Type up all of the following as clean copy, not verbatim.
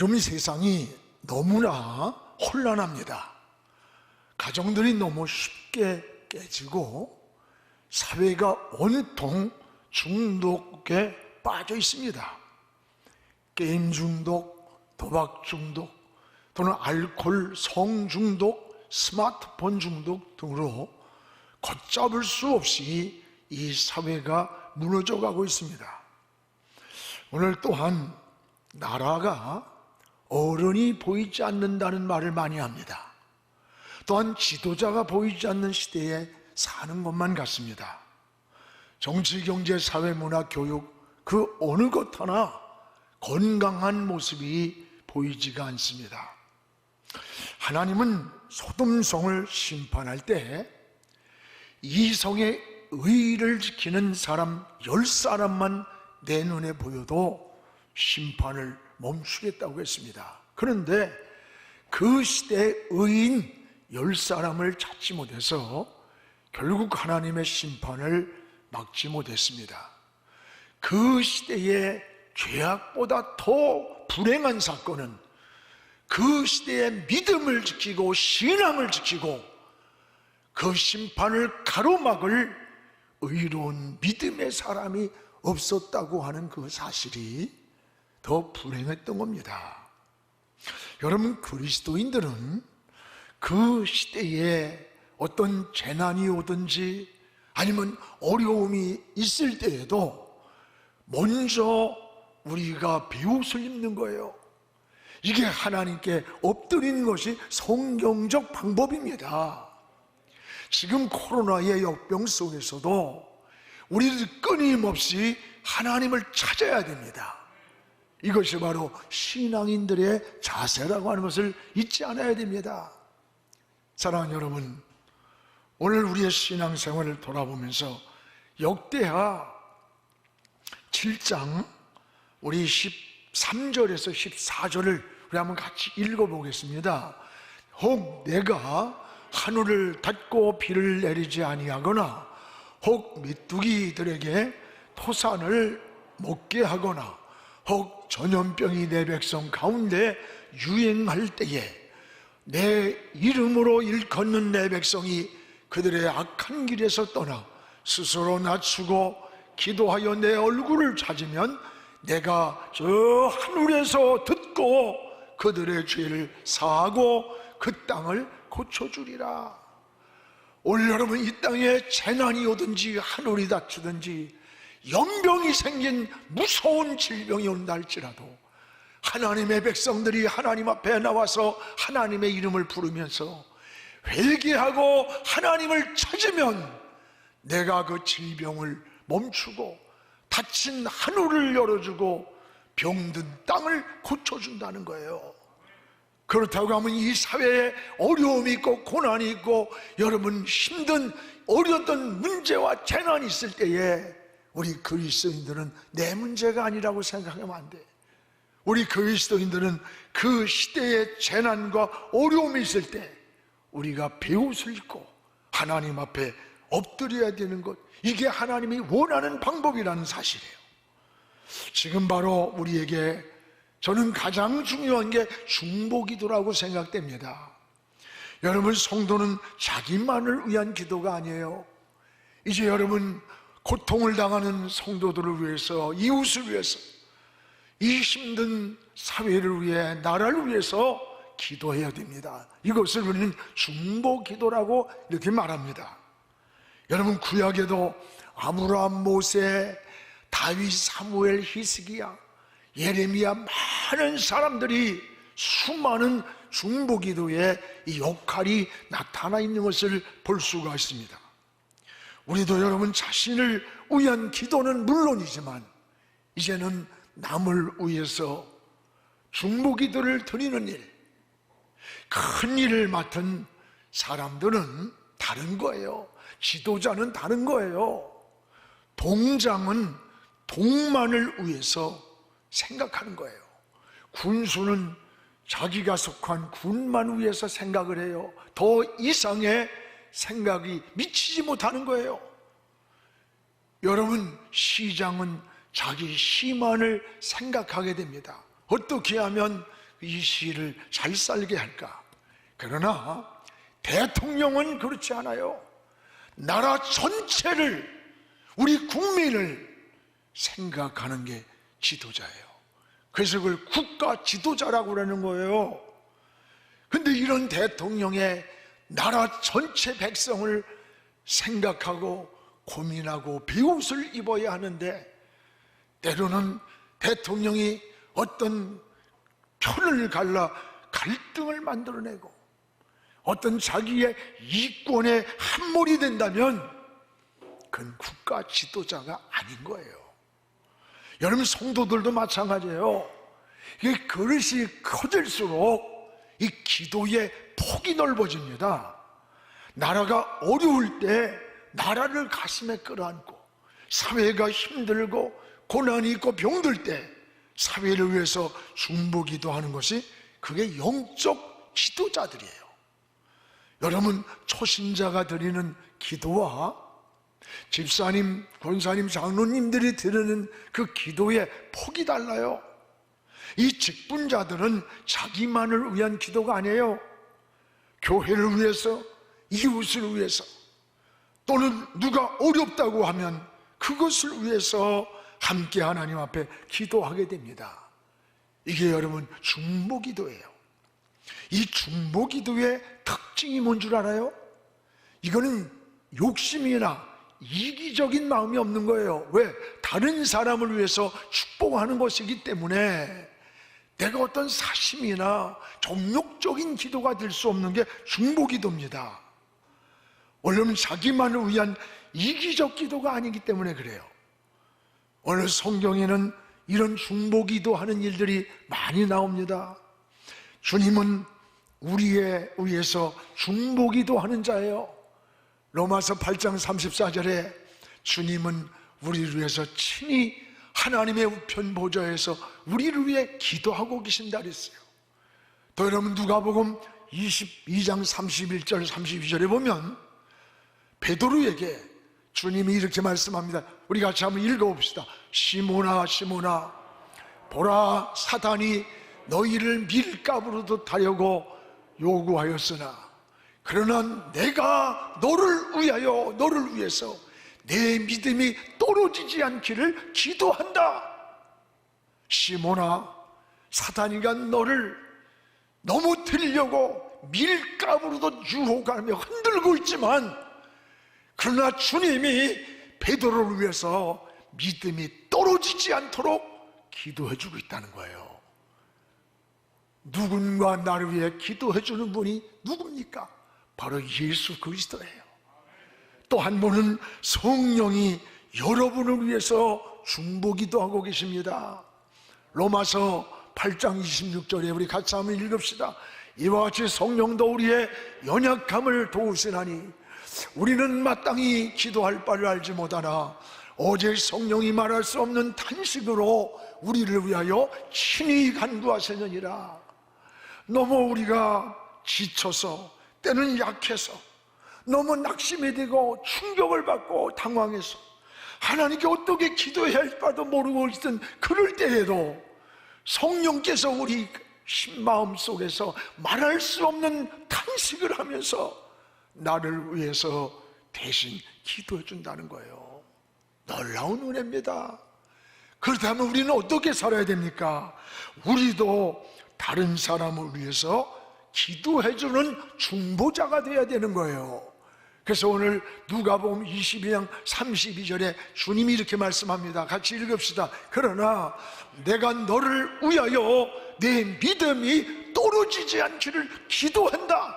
요즘 세상이 너무나 혼란합니다. 가정들이 너무 쉽게 깨지고 사회가 온통 중독에 빠져 있습니다. 게임 중독, 도박 중독, 또는 알코올, 성 중독, 스마트폰 중독 등으로 걷잡을 수 없이 이 사회가 무너져 가고 있습니다. 오늘 또한 나라가 어른이 보이지 않는다는 말을 많이 합니다. 또한 지도자가 보이지 않는 시대에 사는 것만 같습니다. 정치, 경제, 사회, 문화, 교육 그 어느 것 하나 건강한 모습이 보이지가 않습니다. 하나님은 소돔성을 심판할 때 이성의 의의를 지키는 사람 10사람만 내 눈에 보여도 심판을 멈추겠다고 했습니다. 그런데 그 시대의 의인 10사람을 찾지 못해서 결국 하나님의 심판을 막지 못했습니다. 그 시대의 죄악보다 더 불행한 사건은 그 시대의 믿음을 지키고 신앙을 지키고 그 심판을 가로막을 의로운 믿음의 사람이 없었다고 하는 그 사실이 더 불행했던 겁니다. 여러분, 그리스도인들은 그 시대에 어떤 재난이 오든지 아니면 어려움이 있을 때에도 먼저 우리가 비옷을 입는 거예요. 이게 하나님께 엎드리는 것이 성경적 방법입니다. 지금 코로나의 역병 속에서도 우리들 끊임없이 하나님을 찾아야 됩니다. 이것이 바로 신앙인들의 자세라고 하는 것을 잊지 않아야 됩니다. 사랑하는 여러분, 오늘 우리의 신앙생활을 돌아보면서 역대하 7장 우리 13절에서 14절을 우리 한번 같이 읽어보겠습니다. 혹 내가 하늘을 닫고 비를 내리지 아니하거나 혹 메뚜기들에게 토산을 먹게 하거나 혹 전염병이 내 백성 가운데 유행할 때에 내 이름으로 일컫는 내 백성이 그들의 악한 길에서 떠나 스스로 낮추고 기도하여 내 얼굴을 찾으면 내가 저 하늘에서 듣고 그들의 죄를 사하고 그 땅을 고쳐주리라. 오늘 여러분, 이 땅에 재난이 오든지 하늘이 닫히든지 연병이 생긴 무서운 질병이 온다 할지라도 하나님의 백성들이 하나님 앞에 나와서 하나님의 이름을 부르면서 회개하고 하나님을 찾으면 내가 그 질병을 멈추고 닫힌 하늘을 열어주고 병든 땅을 고쳐준다는 거예요. 그렇다고 하면 이 사회에 어려움이 있고 고난이 있고 여러분 힘든 어려웠던 문제와 재난이 있을 때에 우리 그리스도인들은 내 문제가 아니라고 생각하면 안 돼. 우리 그리스도인들은 그 시대의 재난과 어려움이 있을 때 우리가 베옷을 입고 하나님 앞에 엎드려야 되는 것, 이게 하나님이 원하는 방법이라는 사실이에요. 지금 바로 우리에게 저는 가장 중요한 게 중보기도라고 생각됩니다. 여러분, 성도는 자기만을 위한 기도가 아니에요. 이제 여러분, 고통을 당하는 성도들을 위해서, 이웃을 위해서, 이 힘든 사회를 위해, 나라를 위해서 기도해야 됩니다. 이것을 우리는 중보기도라고 이렇게 말합니다. 여러분, 구약에도 아브라함, 모세, 다윗, 사무엘, 히스기야, 예레미야, 많은 사람들이 수많은 중보기도의 이 역할이 나타나 있는 것을 볼 수가 있습니다. 우리도 여러분, 자신을 위한 기도는 물론이지만 이제는 남을 위해서 중보기도를 드리는 일, 큰 일을 맡은 사람들은 다른 거예요. 지도자는 다른 거예요. 동장은 동만을 위해서 생각하는 거예요. 군수는 자기가 속한 군만 위해서 생각을 해요. 더 이상의 생각이 미치지 못하는 거예요. 여러분, 시장은 자기 시만을 생각하게 됩니다. 어떻게 하면 이 시를 잘 살게 할까? 그러나 대통령은 그렇지 않아요. 나라 전체를, 우리 국민을 생각하는 게 지도자예요. 그래서 그걸 국가 지도자라고 그러는 거예요. 근데 이런 대통령의 나라 전체 백성을 생각하고 고민하고 비옷을 입어야 하는데, 때로는 대통령이 어떤 편을 갈라 갈등을 만들어내고 어떤 자기의 이권에 함몰이 된다면 그건 국가 지도자가 아닌 거예요. 여러분, 성도들도 마찬가지예요. 이게 그릇이 커질수록 이 기도의 폭이 넓어집니다. 나라가 어려울 때 나라를 가슴에 끌어안고, 사회가 힘들고 고난이 있고 병들 때 사회를 위해서 중보기도 하는 것이, 그게 영적 지도자들이에요. 여러분, 초신자가 드리는 기도와 집사님, 권사님, 장로님들이 드리는 그 기도의 폭이 달라요. 이 직분자들은 자기만을 위한 기도가 아니에요. 교회를 위해서, 이웃을 위해서, 또는 누가 어렵다고 하면 그것을 위해서 함께 하나님 앞에 기도하게 됩니다. 이게 여러분 중보기도예요. 이 중보기도의 특징이 뭔 줄 알아요? 이거는 욕심이나 이기적인 마음이 없는 거예요. 왜? 다른 사람을 위해서 축복하는 것이기 때문에 내가 어떤 사심이나 정욕적인 기도가 될 수 없는 게 중보기도입니다. 원래는 자기만을 위한 이기적 기도가 아니기 때문에 그래요. 오늘 성경에는 이런 중보기도 하는 일들이 많이 나옵니다. 주님은 우리에 의해서 중보기도 하는 자예요. 로마서 8장 34절에 주님은 우리를 위해서 친히 하나님의 우편 보좌에서 우리를 위해 기도하고 계신다 그랬어요. 또 여러분, 누가복음 22장 31절 32절에 보면 베드로에게 주님이 이렇게 말씀합니다. 우리 같이 한번 읽어봅시다. 시몬아, 시몬아, 보라, 사단이 너희를 밀가부로도 타려고 요구하였으나 그러나 내가 너를 위하여, 너를 위해서 내 믿음이 떨어지지 않기를 기도한다. 시몬아, 사단이가 너를 넘어뜨리려고 밀가부로도 유혹하며 흔들고 있지만, 그러나 주님이 베드로를 위해서 믿음이 떨어지지 않도록 기도해주고 있다는 거예요. 누군가 나를 위해 기도해주는 분이 누굽니까? 바로 예수 그리스도예요. 또 한 분은 성령이 여러분을 위해서 중보기도 하고 계십니다. 로마서 8장 26절에 우리 같이 한번 읽읍시다. 이와 같이 성령도 우리의 연약함을 도우시나니 우리는 마땅히 기도할 바를 알지 못하나 오직 성령이 말할 수 없는 탄식으로 우리를 위하여 친히 간구하시느니라. 너무 우리가 지쳐서, 때는 약해서, 너무 낙심이 되고 충격을 받고 당황해서 하나님께 어떻게 기도해야 할지도 모르고 있던 그럴 때에도 성령께서 우리 마음 속에서 말할 수 없는 탄식을 하면서 나를 위해서 대신 기도해 준다는 거예요. 놀라운 은혜입니다. 그렇다면 우리는 어떻게 살아야 됩니까? 우리도 다른 사람을 위해서 기도해주는 중보자가 되어야 되는 거예요. 그래서 오늘 누가복음 22장 32절에 주님이 이렇게 말씀합니다. 같이 읽읍시다. 그러나 내가 너를 위하여 내 믿음이 떨어지지 않기를 기도한다.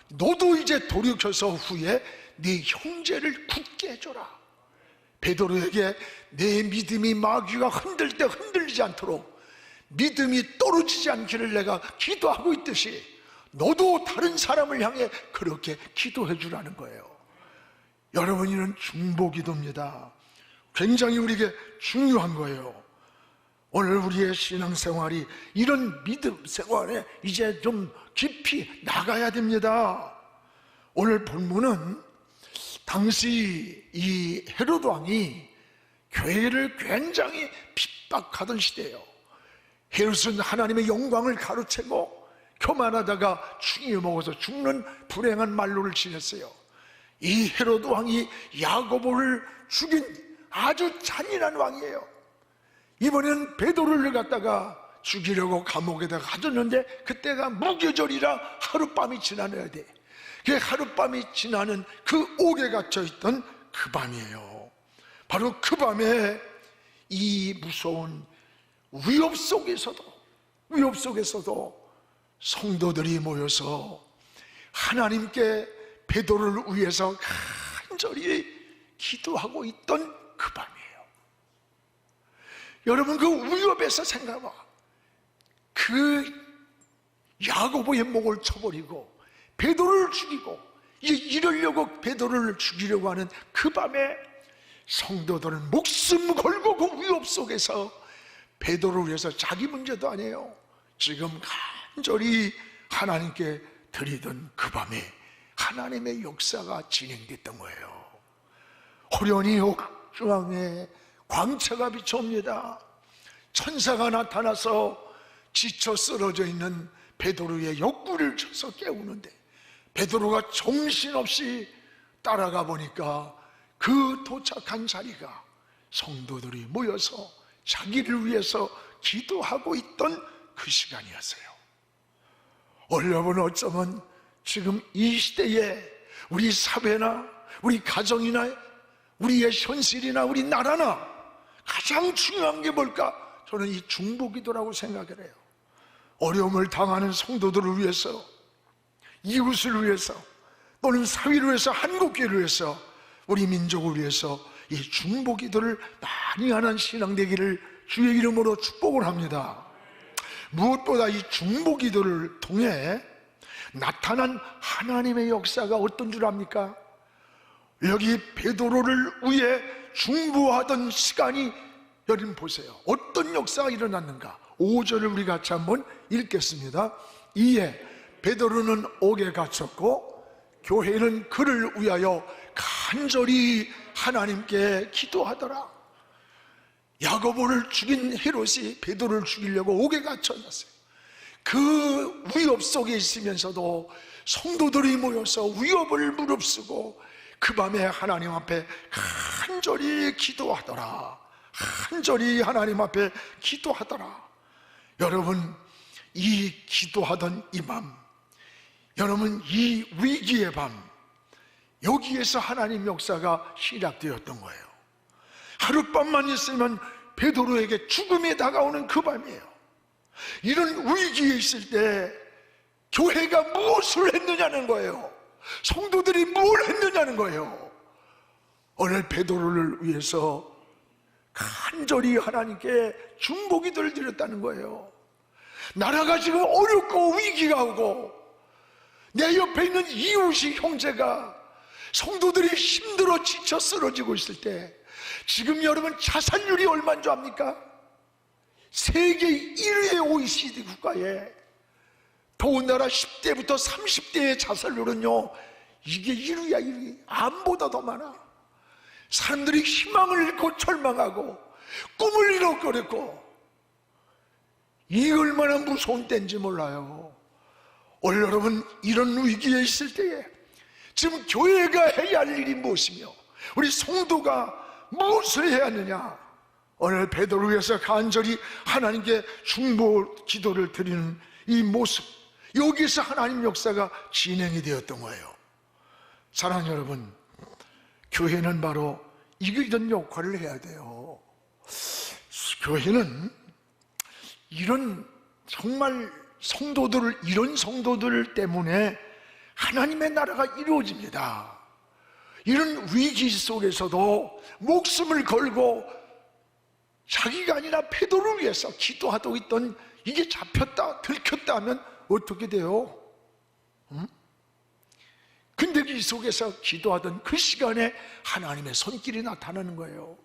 너도 이제 돌이켜서 후에 네 형제를 굳게 해줘라. 베드로에게 내 믿음이 마귀가 흔들 때 흔들리지 않도록 믿음이 떨어지지 않기를 내가 기도하고 있듯이 너도 다른 사람을 향해 그렇게 기도해 주라는 거예요. 여러분, 이는 중보기도입니다. 굉장히 우리에게 중요한 거예요. 오늘 우리의 신앙생활이 이런 믿음 생활에 이제 좀 깊이 나가야 됩니다. 오늘 본문은 당시 이 헤롯 왕이 교회를 굉장히 핍박하던 시대예요. 헤롯은 하나님의 영광을 가로채고 교만하다가 충이 먹어서 죽는 불행한 말로를 지냈어요. 이 헤롯 왕이 야고보를 죽인 아주 잔인한 왕이에요. 이번에는 베드로를 갖다가 죽이려고 감옥에다 가뒀는데 그때가 무교절이라 하룻밤이 지나야 돼. 그 하룻밤이 지나는 그 옥에 갇혀있던 그 밤이에요. 바로 그 밤에 이 무서운 위협 속에서도 성도들이 모여서 하나님께 베드로를 위해서 간절히 기도하고 있던 그 밤이에요. 여러분, 그 위협에서 생각해봐. 그 야고보의 목을 쳐버리고 베드로를 죽이고 이러려고 베드로를 죽이려고 하는 그 밤에 성도들은 목숨 걸고 그 위협 속에서 베드로를 위해서 자기 문제도 아니에요. 지금 간절히 하나님께 드리던 그 밤에 하나님의 역사가 진행됐던 거예요. 호련히 옥중앙에 광채가 비춰옵니다. 천사가 나타나서 지쳐 쓰러져 있는 베드로의 옆구리를 쳐서 깨우는데 베드로가 정신없이 따라가 보니까 그 도착한 자리가 성도들이 모여서 자기를 위해서 기도하고 있던 그 시간이었어요. 여러분, 어쩌면 지금 이 시대에 우리 사회나 우리 가정이나 우리의 현실이나 우리 나라나 가장 중요한 게 뭘까? 저는 이 중보기도라고 생각을 해요. 어려움을 당하는 성도들을 위해서, 이웃을 위해서, 또는 사회를 위해서, 한국교회를 위해서, 우리 민족을 위해서 이 중보기도를 많이 하는 신앙 되기를 주의 이름으로 축복을 합니다. 무엇보다 이 중보기도를 통해 나타난 하나님의 역사가 어떤 줄 압니까? 여기 베드로를 위해 중보하던 시간이, 여러분 보세요. 어떤 역사가 일어났는가? 5절을 우리 같이 한번 읽겠습니다. 이에 베드로는 옥에 갇혔고 교회는 그를 위하여 간절히 하나님께 기도하더라. 야고보를 죽인 헤롯이 베드로를 죽이려고 옥에 갇혀놨어요. 그 위협 속에 있으면서도 성도들이 모여서 위협을 무릅쓰고 그 밤에 하나님 앞에 간절히 기도하더라. 간절히 하나님 앞에 기도하더라. 여러분, 이 기도하던 이 밤, 여러분, 이 위기의 밤, 여기에서 하나님 역사가 시작되었던 거예요. 하룻밤만 있으면 베드로에게 죽음이 다가오는 그 밤이에요. 이런 위기에 있을 때 교회가 무엇을 했느냐는 거예요. 성도들이 뭘 했느냐는 거예요. 오늘 베드로를 위해서 간절히 하나님께 중보기도를 드렸다는 거예요. 나라가 지금 어렵고 위기가 오고 내 옆에 있는 이웃이, 형제가, 성도들이 힘들어 지쳐 쓰러지고 있을 때, 지금 여러분 자살률이 얼마인 줄 압니까? 세계 1위의 OECD 국가에 더군다나 10대부터 30대의 자살률은요, 이게 1위야. 1위. 암보다 더 많아. 사람들이 희망을 잃고 절망하고 꿈을 잃어버렸고, 이게 얼마나 무서운 때인지 몰라요. 오늘 여러분, 이런 위기에 있을 때에 지금 교회가 해야 할 일이 무엇이며 우리 성도가 무엇을 해야 하느냐? 오늘 베드로를 위해서 간절히 하나님께 중보 기도를 드리는 이 모습, 여기서 하나님 역사가 진행이 되었던 거예요. 사랑하는 여러분, 교회는 바로 이런 역할을 해야 돼요. 교회는 이런 정말 이런 성도들 때문에 하나님의 나라가 이루어집니다. 이런 위기 속에서도 목숨을 걸고 자기가 아니라 베드로를 위해서 기도하고 있던, 이게 잡혔다, 들켰다 하면 어떻게 돼요? 근데 이 속에서 기도하던 그 시간에 하나님의 손길이 나타나는 거예요.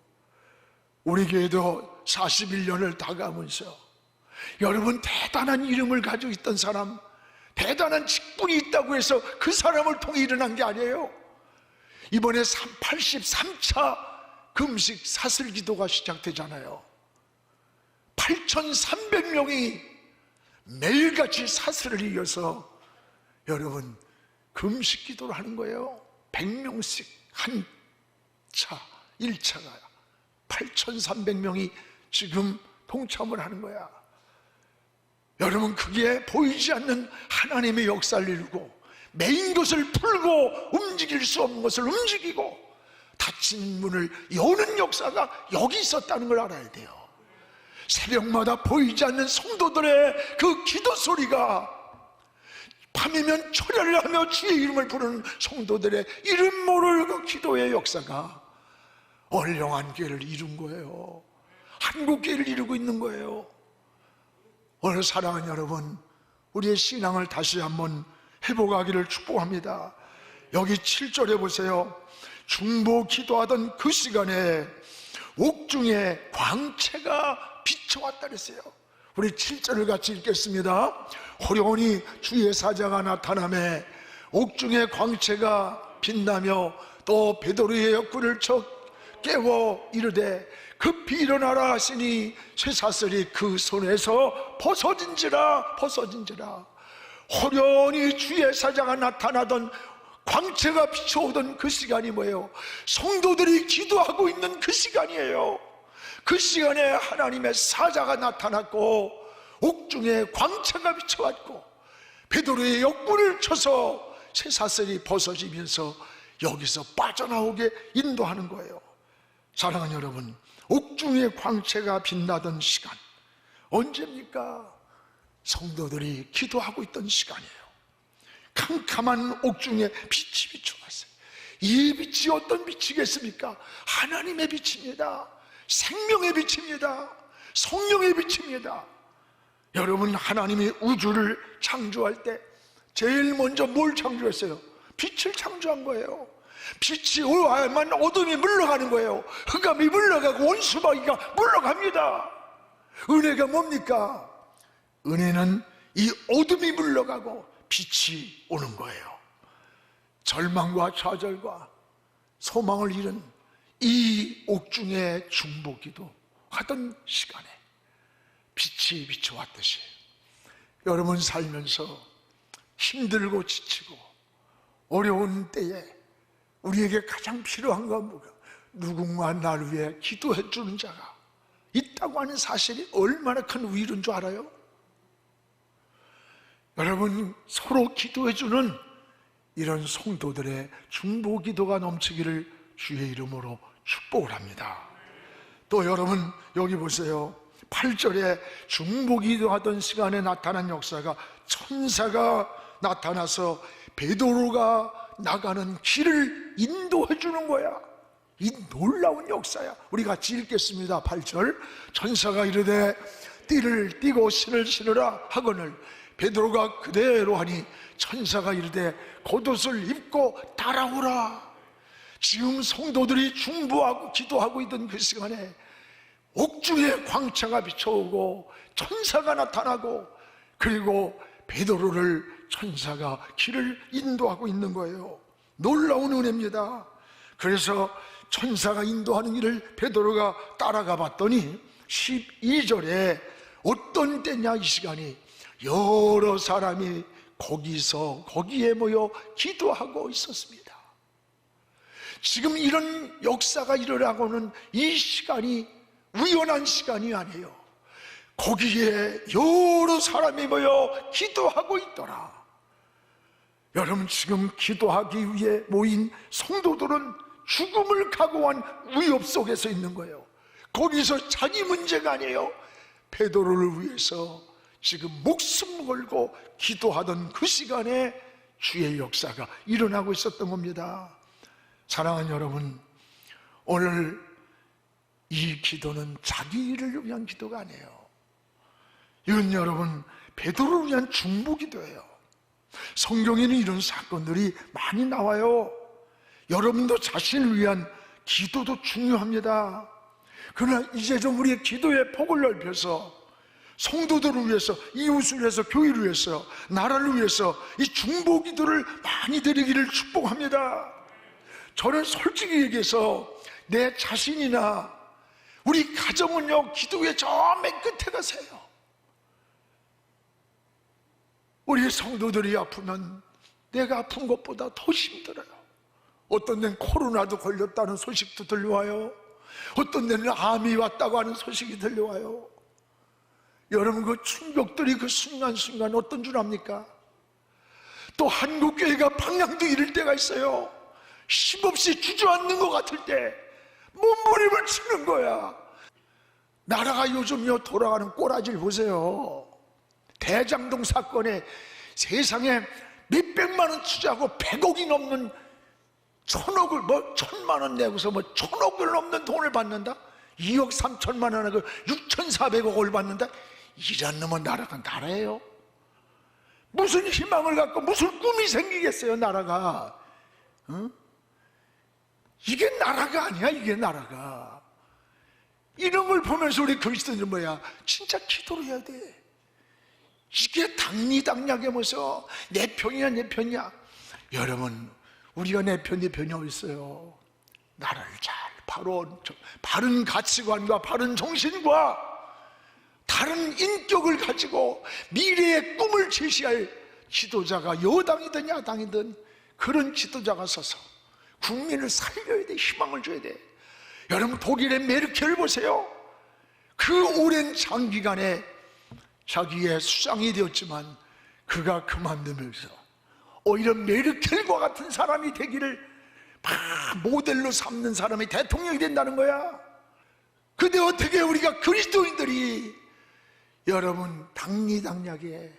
우리 교회도 41년을 다 가면서 여러분, 대단한 이름을 가지고 있던 사람, 대단한 직분이 있다고 해서 그 사람을 통해 일어난 게 아니에요. 이번에 83차 금식 사슬 기도가 시작되잖아요. 8,300 300명이 매일같이 사슬을 이어서 여러분 금식 기도를 하는 거예요. 100명씩 한 차, 1차가 8,300명이 지금 동참을 하는 거야. 여러분, 그게 보이지 않는 하나님의 역사를 이루고 메인 것을 풀고 움직일 수 없는 것을 움직이고 닫힌 문을 여는 역사가 여기 있었다는 걸 알아야 돼요. 새벽마다 보이지 않는 성도들의 그 기도 소리가, 밤이면 철야를 하며 주의 이름을 부르는 성도들의 이름 모를 그 기도의 역사가 얼령한 교회를 이룬 거예요. 한국교회를 이루고 있는 거예요. 오늘 사랑하는 여러분, 우리의 신앙을 다시 한번 회복하기를 축복합니다. 여기 7절에 보세요. 중보 기도하던 그 시간에 옥중에 광채가 비춰왔다 그랬어요. 우리 7절을 같이 읽겠습니다. 호련히 주의 사자가 나타나매 옥중에 광채가 빛나며 또 베드로의 옆구리를 쳐 깨워 이르되 급히 일어나라 하시니 쇠사슬이 그 손에서 벗어진지라. 호련히 주의 사자가 나타나던 광채가 비춰오던 그 시간이 뭐예요? 성도들이 기도하고 있는 그 시간이에요. 그 시간에 하나님의 사자가 나타났고 옥중에 광채가 비춰왔고 베드로의 옆구리를 쳐서 쇠사슬이 벗어지면서 여기서 빠져나오게 인도하는 거예요. 사랑하는 여러분, 옥중에 광채가 빛나던 시간 언제입니까? 성도들이 기도하고 있던 시간이에요. 캄캄한 옥중에 빛이 비춰왔어요. 이 빛이 어떤 빛이겠습니까? 하나님의 빛입니다. 생명의 빛입니다. 성령의 빛입니다. 여러분, 하나님이 우주를 창조할 때 제일 먼저 뭘 창조했어요? 빛을 창조한 거예요. 빛이 와야만 어둠이 물러가는 거예요. 흑암이 물러가고 원수마귀가 물러갑니다. 은혜가 뭡니까? 은혜는 이 어둠이 물러가고 빛이 오는 거예요. 절망과 좌절과 소망을 잃은 이 옥중에 중보기도 하던 시간에 빛이 비춰왔듯이 여러분 살면서 힘들고 지치고 어려운 때에 우리에게 가장 필요한 건 뭐가? 누군가 나를 위해 기도해 주는 자가 있다고 하는 사실이 얼마나 큰 위로인 줄 알아요? 여러분, 서로 기도해 주는 이런 성도들의 중보기도가 넘치기를 주의 이름으로 축복을 합니다. 또 여러분 여기 보세요. 8절에 중보기도하던 시간에 나타난 역사가 천사가 나타나서 베드로가 나가는 길을 인도해 주는 거야. 이 놀라운 역사야. 우리 같이 읽겠습니다. 8절. 천사가 이르되 띠를 띠고 신을 신으라 하거늘 베드로가 그대로 하니 천사가 이르되 겉옷을 입고 따라오라. 지금 성도들이 중보하고 기도하고 있던 그 시간에 옥중에 광채가 비춰오고 천사가 나타나고 그리고 베드로를 천사가 길을 인도하고 있는 거예요. 놀라운 은혜입니다. 그래서 천사가 인도하는 길을 베드로가 따라가 봤더니 12절에 어떤 때냐 이 시간이 여러 사람이 거기에 모여 기도하고 있었습니다. 지금 이런 역사가 일어나고는 이 시간이 우연한 시간이 아니에요. 거기에 여러 사람이 모여 기도하고 있더라. 여러분, 지금 기도하기 위해 모인 성도들은 죽음을 각오한 위협 속에서 있는 거예요. 거기서 자기 문제가 아니에요. 베드로를 위해서 지금 목숨 걸고 기도하던 그 시간에 주의 역사가 일어나고 있었던 겁니다. 사랑하는 여러분, 오늘 이 기도는 자기를 위한 기도가 아니에요. 이건 여러분 베드로를 위한 중보기도예요. 성경에는 이런 사건들이 많이 나와요. 여러분도 자신을 위한 기도도 중요합니다. 그러나 이제 좀 우리의 기도의 폭을 넓혀서 성도들을 위해서, 이웃을 위해서, 교회를 위해서, 나라를 위해서 이 중보기도를 많이 드리기를 축복합니다. 저는 솔직히 얘기해서 내 자신이나 우리 가정은요 기도의 저 맨 끝에 가세요. 우리 성도들이 아프면 내가 아픈 것보다 더 힘들어요. 어떤 데는 코로나도 걸렸다는 소식도 들려와요. 어떤 데는 암이 왔다고 하는 소식이 들려와요. 여러분, 그 충격들이 그 순간순간 어떤 줄 압니까? 또 한국교회가 방향도 잃을 때가 있어요. 힘없이 주저앉는 것 같을 때 몸부림을 치는 거야. 나라가 요즘요 돌아가는 꼬라지를 보세요. 대장동 사건에 세상에 몇백만 원 투자하고 100억이 넘는 1,000만 원 내고서 1,000억을 넘는 돈을 받는다? 2억 3천만 원하고 6,400억을 받는다? 이런 놈은 나라가 나라예요? 무슨 희망을 갖고 무슨 꿈이 생기겠어요, 나라가? 어? 이게 나라가 아니야, 이게 나라가. 이런 걸 보면서 우리 그리스도인은 뭐야? 진짜 기도를 해야 돼. 이게 당리당략하면서 내 편이야, 내 편이야. 여러분, 우리가 내 편, 내 편이 어디 있어요? 나라를 잘 바른 가치관과 바른 정신과 다른 인격을 가지고 미래의 꿈을 제시할 지도자가 여당이든 야당이든 그런 지도자가 서서 국민을 살려야 돼. 희망을 줘야 돼. 여러분, 독일의 메르켈 보세요. 그 오랜 장기간에 자기의 수장이 되었지만 그가 그만두면서 오히려 메르켈과 같은 사람이 되기를 모델로 삼는 사람이 대통령이 된다는 거야. 근데 어떻게 우리가 그리스도인들이 여러분 당리당략에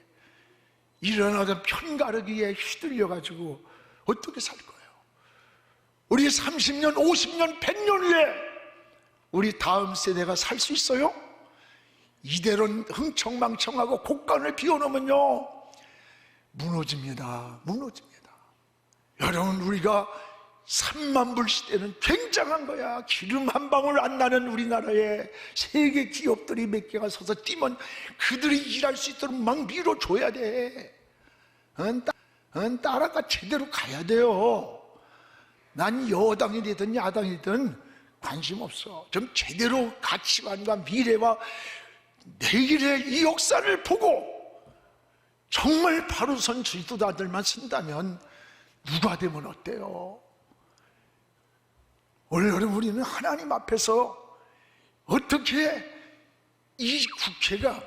일어나던 편가르기에 휘둘려가지고 어떻게 살 거예요? 우리 30년, 50년, 100년 후에 우리 다음 세대가 살 수 있어요? 이대로 흥청망청하고 곡간을 비워놓으면요 무너집니다. 무너집니다. 여러분, 우리가 3만 불 시대는 굉장한 거야. 기름 한 방울 안 나는 우리나라에 세계 기업들이 몇 개가 서서 뛰면 그들이 일할 수 있도록 막 밀어줘야 돼. 따라가 제대로 가야 돼요. 난 여당이 되든 야당이든 관심 없어. 좀 제대로 가치관과 미래와 내일의 이 역사를 보고 정말 바로 선 지도자들만 쓴다면 누가 되면 어때요? 오늘 여러분, 우리는 하나님 앞에서 어떻게 이 국회가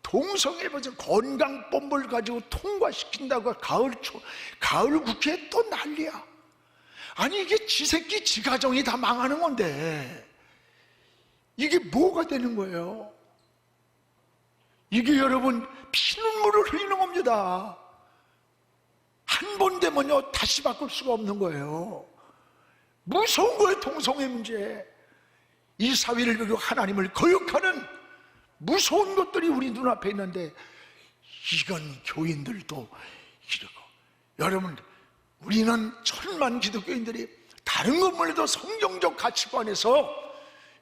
동성애버전 건강법을 가지고 통과시킨다고 가을 국회에 또 난리야. 아니, 이게 지 새끼 지 가정이 다 망하는 건데 이게 뭐가 되는 거예요? 이게 여러분 피눈물을 흘리는 겁니다. 한 번 되면요 다시 바꿀 수가 없는 거예요. 무서운 거예요, 동성애 문제. 이 사회를 그리고 하나님을 거역하는 무서운 것들이 우리 눈앞에 있는데 이건 교인들도 이러고. 여러분, 우리는 천만 기독교인들이 다른 것 몰라도 성경적 가치관에서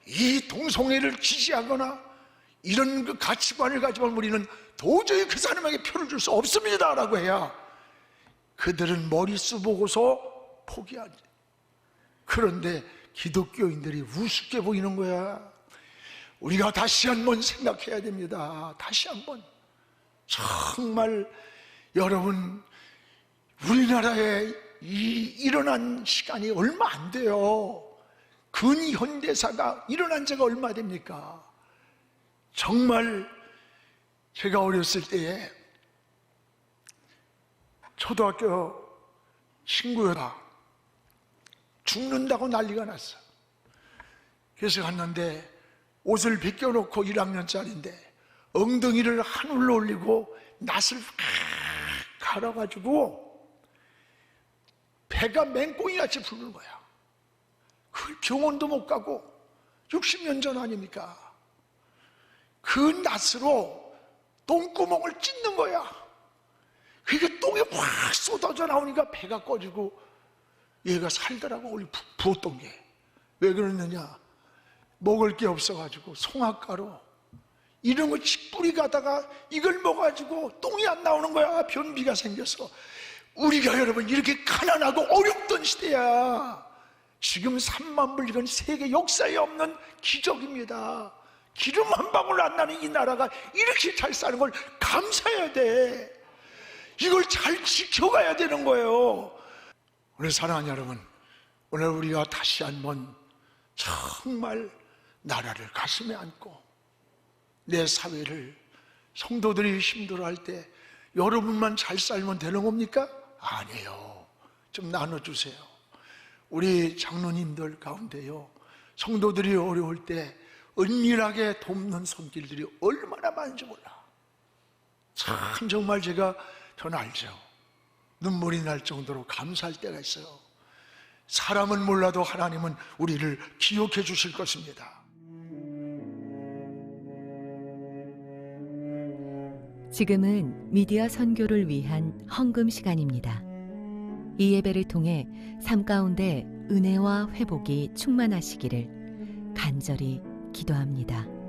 이 동성애를 지지하거나 이런 그 가치관을 가지고 우리는 도저히 그 사람에게 표를 줄 수 없습니다 라고 해야 그들은 머리수 보고서 포기하지. 그런데 기독교인들이 우습게 보이는 거야. 우리가 다시 한번 생각해야 됩니다. 다시 한번. 정말 여러분, 우리나라에 일어난 시간이 얼마 안 돼요. 근현대사가 일어난 지가 얼마 됩니까? 정말 제가 어렸을 때에 초등학교 친구가 죽는다고 난리가 났어. 그래서 갔는데 옷을 벗겨놓고 1학년짜리인데 엉덩이를 하늘로 올리고 낫을 갈아가지고 배가 맹꽁이같이 부르는 거야. 그 병원도 못 가고 60년 전 아닙니까? 그 낫으로 똥구멍을 찢는 거야. 그게 똥이 확 쏟아져 나오니까 배가 꺼지고 얘가 살더라고. 우리 부었던 게. 왜 그러느냐? 먹을 게 없어가지고 송악가루 이런 거 뿌리 가다가 이걸 먹어가지고 똥이 안 나오는 거야. 변비가 생겨서. 우리가 여러분 이렇게 가난하고 어렵던 시대야. 지금 3만 불 이건 세계 역사에 없는 기적입니다. 기름 한 방울 안 나는 이 나라가 이렇게 잘 사는 걸 감사해야 돼. 이걸 잘 지켜가야 되는 거예요. 오늘 사랑하는 여러분, 오늘 우리가 다시 한번 정말 나라를 가슴에 안고 내 사회를, 성도들이 힘들어할 때 여러분만 잘 살면 되는 겁니까? 아니에요. 좀 나눠주세요. 우리 장로님들 가운데요, 성도들이 어려울 때 은밀하게 돕는 손길들이 얼마나 많은지 몰라. 참 정말 저는 알죠. 눈물이 날 정도로 감사할 때가 있어요. 사람은 몰라도 하나님은 우리를 기억해 주실 것입니다. 지금은 미디어 선교를 위한 헌금 시간입니다. 이 예배를 통해 삶 가운데 은혜와 회복이 충만하시기를 간절히 기도합니다.